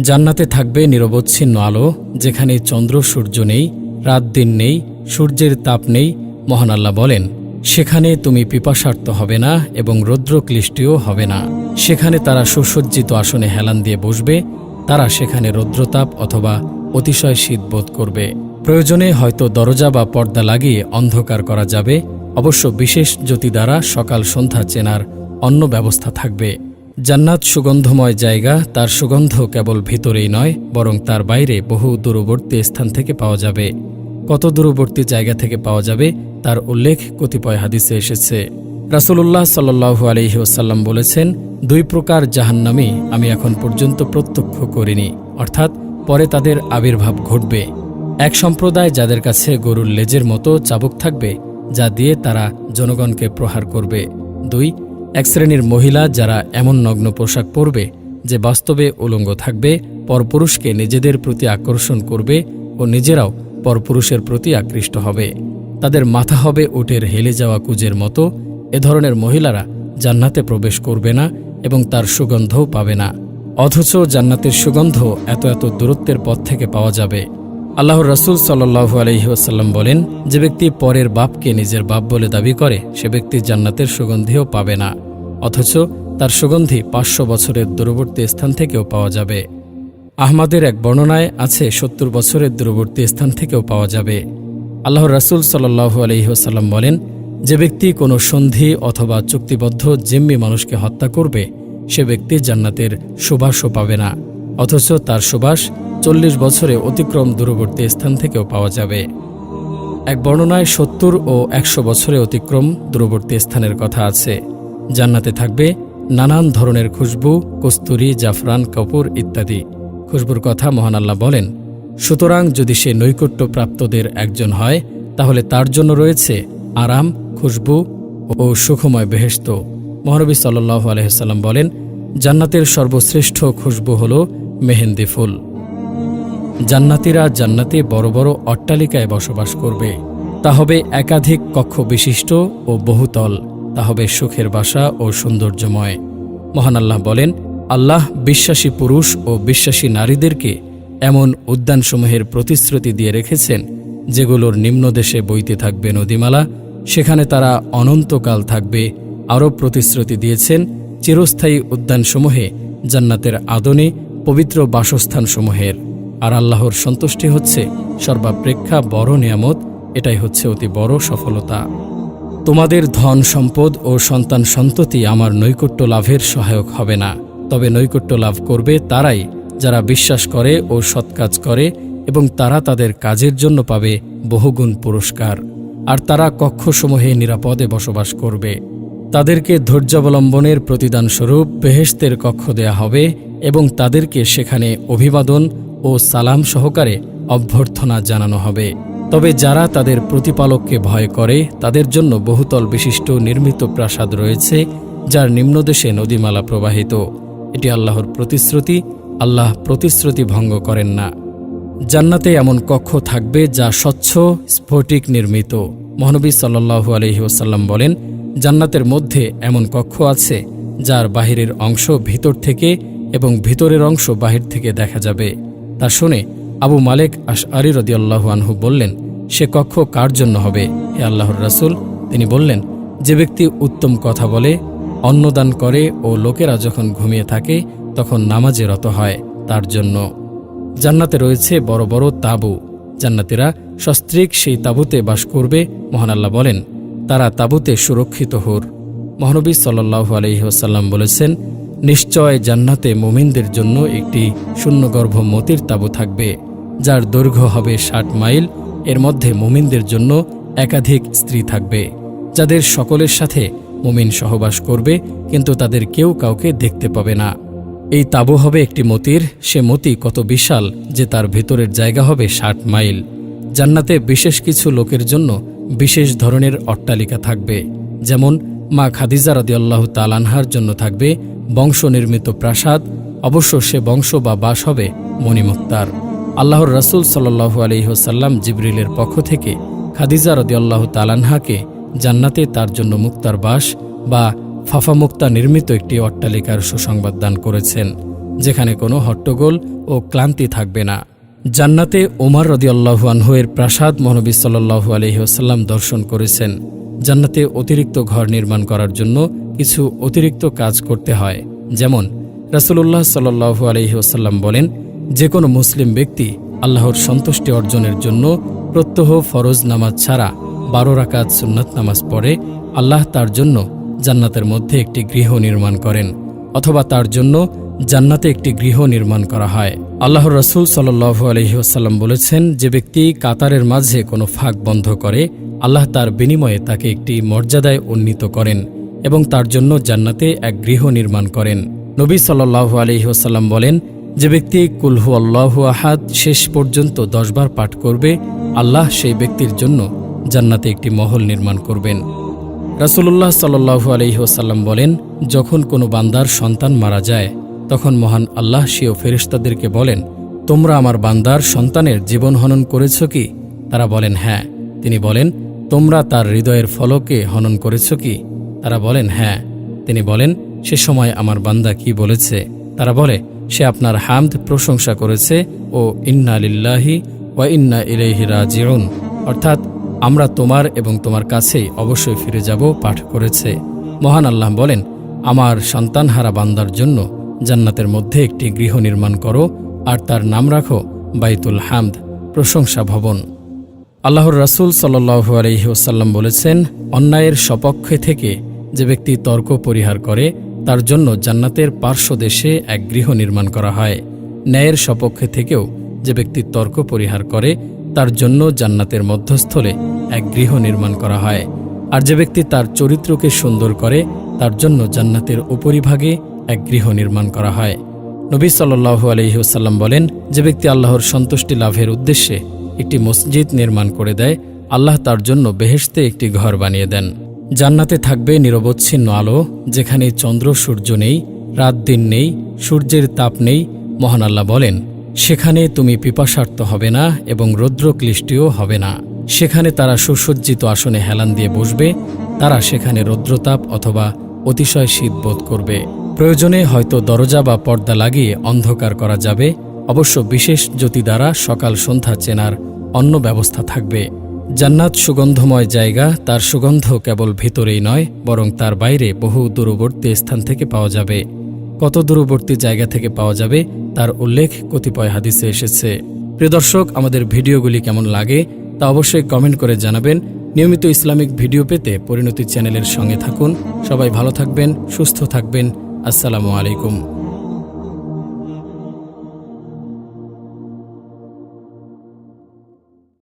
জান্নাতে থাকবে নিরবচ্ছিন্ন আলো, যেখানে চন্দ্র সূর্য নেই, রাত দিন নেই, সূর্যের তাপ নেই। মহান আল্লাহ বলেন, সেখানে তুমি পিপাসার্ত হবে না এবং রৌদ্রক্লিষ্টিও হবে না। সেখানে তারা সুসজ্জিত আসনে হেলান দিয়ে বসবে। তারা সেখানে রৌদ্রতাপ অথবা অতিশয় শীত বোধ করবে। প্রয়োজনে হয়তো দরজা বা পর্দা লাগিয়ে অন্ধকার করা যাবে। অবশ্য বিশেষ জ্যোতি দ্বারা সকাল সন্ধ্যা চেনার অন্য ব্যবস্থা থাকবে। জান্নাত সুগন্ধময় জায়গা। তার সুগন্ধ কেবল ভিতরেই নয়, বরং তার বাইরে বহু দূরবর্তী স্থান থেকে পাওয়া যাবে। কত দূরবর্তী জায়গা থেকে পাওয়া যাবে তার উল্লেখ কতিপয় হাদিসে এসেছে। রাসূলুল্লাহ সাল্লাল্লাহু আলাইহি ওয়াসাল্লাম বলেছেন, 2 প্রকার জাহান্নামী আমি এখন পর্যন্ত প্রত্যক্ষ করিনি, অর্থাৎ পরে তাদের আবির্ভাব ঘটবে। এক সম্প্রদায় যাদের কাছে গরুর লেজের মতো চাবুক থাকবে, যা দিয়ে তারা জনগণকে প্রহার করবে। 2, এক শ্রেণীর মহিলা যারা এমন নগ্ন পোশাক পরবে যে বাস্তবে উলঙ্গ থাকবে, পরপুরুষকে নিজেদের প্রতি আকর্ষণ করবে ও নিজেরাও পরপুরুষের প্রতি আকৃষ্ট হবে। তাদের মাথা হবে উটের হেলে যাওয়া কুজের মতো। এ ধরনের মহিলারা জান্নাতে প্রবেশ করবে না এবং তার সুগন্ধও পাবে না। অথচ জান্নাতের সুগন্ধ এত এত দূরত্বের পথ থেকে পাওয়া যাবে। আল্লাহর রাসূল সাল্লাল্লাহু আলাইহি ওয়াসাল্লাম বলেন, যে ব্যক্তি পরের বাপকে নিজের বাপ বলে দাবি করে, সে ব্যক্তি জান্নাতের সুগন্ধিও পাবে না, অথচ তার সুগন্ধি 500 বছরের দূরবর্তী স্থান থেকেও পাওয়া যাবে। আহমদের এক বর্ণনায় আছে 70 বছরের দূরবর্তী স্থান থেকেও পাওয়া যাবে। আল্লাহর রাসূল সাল্লাল্লাহু আলাইহি ওয়াসাল্লাম বলেন, যে ব্যক্তি কোনো সন্ধি অথবা চুক্তিবদ্ধ জিম্মি মানুষকে হত্যা করবে, সে ব্যক্তি জান্নাতের সুবাসও পাবে না, অথচ তার সুবাস 40 বছরে অতিক্রম দূরবর্তী স্থান থেকেও পাওয়া যাবে। এক বর্ণনায় 70 ও 100 বছরে অতিক্রম দূরবর্তী স্থানের কথা আছে। জান্নাতে থাকবে নানান ধরনের খুশবু, কস্তুরী, জাফরান, কপুর ইত্যাদি। খুশবুর কথা মহান আল্লাহ বলেন, সুতরাং যদি সে নৈকট্যপ্রাপ্তদের একজন হয়, তাহলে তার জন্য রয়েছে আরাম, খুশবু ও সুখময় বেহেশত। মহানবী সাল্লাল্লাহু আলাইহি ওয়াসাল্লাম বলেন, জান্নাতের সর্বশ্রেষ্ঠ খুশবু হল মেহেন্দি ফুল। জান্নাতীরা জান্নাতে বড় বড় অট্টালিকায় বসবাস করবে। তা হবে একাধিক কক্ষ বিশিষ্ট ও বহুতল। তা হবে সুখের বাসা ও সৌন্দর্যময়। মহান আল্লাহ বলেন, আল্লাহ বিশ্বাসী পুরুষ ও বিশ্বাসী নারীদেরকে এমন উদ্যানসমূহের প্রতিশ্রুতি দিয়ে রেখেছেন, যেগুলোর নিম্নদেশে বইতে থাকবে নদীমালা, সেখানে তারা অনন্তকাল থাকবে। আরও প্রতিশ্রুতি দিয়েছেন চিরস্থায়ী উদ্যানসমূহে জান্নাতের আদনে পবিত্র বাসস্থানসমূহের। আর আল্লাহর সন্তুষ্টি হচ্ছে সর্বাপেক্ষা বড় নিয়ামত। এটাই হচ্ছে অতি বড় সফলতা। তোমাদের ধন সম্পদ ও সন্তান সন্ততি আমার নৈকট্য লাভের সহায়ক হবে না, তবে নৈকট্য লাভ করবে তারাই যারা বিশ্বাস করে ও সৎকাজ করে, এবং তারা তাদের কাজের জন্য পাবে বহুগুণ পুরস্কার। আর তারা কক্ষসমূহে নিরাপদে বসবাস করবে। তাদেরকে ধৈর্যাবলম্বনের প্রতিদানস্বরূপ বেহেশতের কক্ষ দেয়া হবে এবং তাদেরকে সেখানে অভিবাদন ও সালাম সহকারে অভ্যর্থনা জানানো হবে। তবে যারা তাদের প্রতিপালককে ভয় করে, তাদের জন্য বহুতল বিশিষ্ট নির্মিত প্রাসাদ রয়েছে, যার নিম্নদেশে নদীমালা প্রবাহিত। এটি আল্লাহর প্রতিশ্রুতি। আল্লাহ প্রতিশ্রুতি ভঙ্গ করেন না। জান্নাতে এমন কক্ষ থাকবে যা স্বচ্ছ স্ফটিক নির্মিত। মহানবী সাল্লাল্লাহু আলাইহি ওয়াসাল্লাম বলেন, জান্নাতের মধ্যে এমন কক্ষ আছে যার বাহিরের অংশ ভিতর থেকে এবং ভিতরের অংশ বাহির থেকে দেখা যাবে। তা শুনে আবু মালেক আশআরী রাদিয়াল্লাহু আনহু বললেন, সে কক্ষ কার জন্য হবে, হে আল্লাহর রাসূল? তিনি বললেন, যে ব্যক্তি উত্তম কথা বলে, অন্নদান করে ও লোকেরা যখন ঘুমিয়ে থাকে তখন নামাজে রত হয়, তার জন্য। জান্নাতে রয়েছে বড় বড় তাঁবু। জান্নাতীরা সস্ত্রীক সেই তাঁবুতে বাস করবে। মহান আল্লাহ বলেন, তারা তাঁবুতে সুরক্ষিত হোর। মহানবী সাল্লাল্লাহু আলাইহি ওয়াসাল্লাম বলেছেন, নিশ্চয় জান্নাতে মুমিনদের জন্য একটি শূন্যগর্ভ মতির তাঁবু থাকবে, যার দৈর্ঘ্য হবে 60 মাইল। এর মধ্যে মুমিনদের জন্য একাধিক স্ত্রী থাকবে, যাদের সকলের সাথে মুমিন সহবাস করবে, কিন্তু তাদের কেউ কাউকে দেখতে পাবে না। এই তাঁবু হবে একটি মতির। সে মতি কত বিশাল যে তার ভিতরের জায়গা হবে 60 মাইল। জান্নাতে বিশেষ কিছু লোকের জন্য বিশেষ ধরনের অট্টালিকা থাকবে, যেমন মা খাদিজা রাদিয়াল্লাহু তাআলা আনহার জন্য থাকবে বংশনির্মিত প্রাসাদ। অবশ্য সে বংশ বা বাস হবে মণিমুক্তার। আল্লাহর রাসূল সাল্লাল্লাহু আলাইহি ওয়াসাল্লাম জিবরিলের পক্ষ থেকে খাদিজা রাদিয়াল্লাহু তাআলা আনহাকে জান্নাতে তার জন্য মুক্তার বাস বা ফাফা মুক্তা নির্মিত একটি অট্টালিকার সুসংবাদ দান করেছেন। যেখানে কোনো হট্টগোল ও ক্লান্তি থাকবে না। জান্নাতে ওমর রাদিয়াল্লাহু আনহু এর প্রাসাদ মহানবী সাল্লাল্লাহু আলাইহি ওয়াসাল্লাম দর্শন করেছেন। জান্নাতে অতিরিক্ত ঘর নির্মাণ করার জন্য কিছু অতিরিক্ত কাজ করতে হয়। যেমন রাসূলুল্লাহ সাল্লাল্লাহু আলাইহি ওয়াসাল্লাম বলেন, যে কোনো মুসলিম ব্যক্তি আল্লাহর সন্তুষ্টি অর্জনের জন্য প্রত্যহ ফরজ নামাজ ছাড়া 12 রাকাত সুন্নাত নামাজ পড়ে, আল্লাহ তার জন্য জান্নাতের মধ্যে একটি গৃহ নির্মাণ করেন, অথবা তার জন্য জান্নাতে একটি গৃহ নির্মাণ করা হয়। আল্লাহর রাসূল সাল্লাল্লাহু আলাইহি ওয়াসাল্লাম বলেছেন, যে ব্যক্তি কাতারের মাঝে কোনো ফাঁক বন্ধ করে, আল্লাহ তার বিনিময়ে তাকে একটি মর্যাদায় উন্নীত করেন এবং তার জন্য জান্নাতে এক গৃহ নির্মাণ করেন। নবী সাল্লাল্লাহু আলাইহি ওয়াসাল্লাম বলেন, যে ব্যক্তি কুল হুয়াল্লাহু আহাদ শেষ পর্যন্ত 10 বার পাঠ করবে, আল্লাহ সেই ব্যক্তির জন্য জান্নাতে একটি মহল নির্মাণ করবেন। রাসূলুল্লাহ সাল্লাল্লাহু আলাইহি ওয়াসাল্লাম বলেন, যখন কোনো বান্দার সন্তান মারা যায়, তখন মহান আল্লাহ স্বীয় ফেরেশতাদেরকে বলেন, তোমরা আমার বান্দার সন্তানের জীবন হনন করেছ কি? তারা বলেন, হ্যাঁ। তিনি বলেন, তোমরা তার হৃদয়ের ফলকে হনন করেছ কি? তারা বলেন, হ্যাঁ। তিনি বলেন, সে সময় আমার বান্দা কি বলেছে? তারা বলে, সে আপনার হামদ প্রশংসা করেছে ও ইন্না লিল্লাহি ওয়া ইন্না ইলাইহি রাজিউন, অর্থাৎ আমরা তোমার এবং তোমার কাছেই অবশ্যই ফিরে যাব পাঠ করেছে। মহান আল্লাহ বলেন, আমার সন্তানহারা বান্দার জন্য জান্নাতের মধ্যে একটি গৃহ নির্মাণ করো আর তার নাম রাখো বাইতুল হামদ, প্রশংসা ভবন। আল্লাহর রাসূল সাল্লাল্লাহু আলাইহি ওয়াসাল্লাম বলেছেন, অন্যায়ের সপক্ষে থেকে যে ব্যক্তি তর্ক পরিহার করে, তার জন্য জান্নাতের পার্শ্বদেশে এক গৃহ নির্মাণ করা হয়। ন্যায়ের সপক্ষে থেকেও যে ব্যক্তি তর্ক পরিহার করে, তার জন্য জান্নাতের মধ্যস্থলে এক গৃহ নির্মাণ করা হয়। আর যে ব্যক্তি তার চরিত্রকে সুন্দর করে, তার জন্য জান্নাতের উপরিভাগে এক গৃহ নির্মাণ করা হয়। নবী সাল্লাল্লাহু আলাইহি ওয়াসাল্লাম বলেন, যে ব্যক্তি আল্লাহর সন্তুষ্টি লাভের উদ্দেশ্যে একটি মসজিদ নির্মাণ করে দেয়, আল্লাহ তার জন্য বেহেশতে একটি ঘর বানিয়ে দেন। জান্নাতে থাকবে নিরবচ্ছিন্ন আলো, যেখানে চন্দ্র সূর্য নেই, রাত দিন নেই, সূর্যের তাপ নেই। মহান আল্লাহ বলেন, সেখানে তুমি পিপাসার্ত হবে না এবং রৌদ্রক্লিষ্টিও হবে না। সেখানে তারা সুসজ্জিত আসনে হেলান দিয়ে বসবে। তারা সেখানে রৌদ্রতাপ অথবা অতিশয় শীত বোধ করবে। প্রয়োজনে হয়তো দরজা বা পর্দা লাগিয়ে অন্ধকার করা যাবে। অবশ্য বিশেষ জ্যোতি দ্বারা সকাল সন্ধ্যা চেনার অন্য ব্যবস্থা থাকবে। জান্নাত সুগন্ধময় জায়গা, তার সুগন্ধ কেবল ভিতরেই নয়, বরং তার বাইরে বহু দূরবর্তী স্থান থেকে পাওয়া যাবে। কত দূরবর্তী জায়গা থেকে পাওয়া যাবে তার উল্লেখ কতিপয় হাদিসে এসেছে। প্রিয় দর্শক, আমাদের ভিডিওগুলি কেমন লাগে তা অবশ্যই কমেন্ট করে জানাবেন। নিয়মিত ইসলামিক ভিডিও পেতে পরিণতি চ্যানেলের সঙ্গে থাকুন। সবাই ভালো থাকবেন, সুস্থ থাকবেন। আসসালামু আলাইকুম।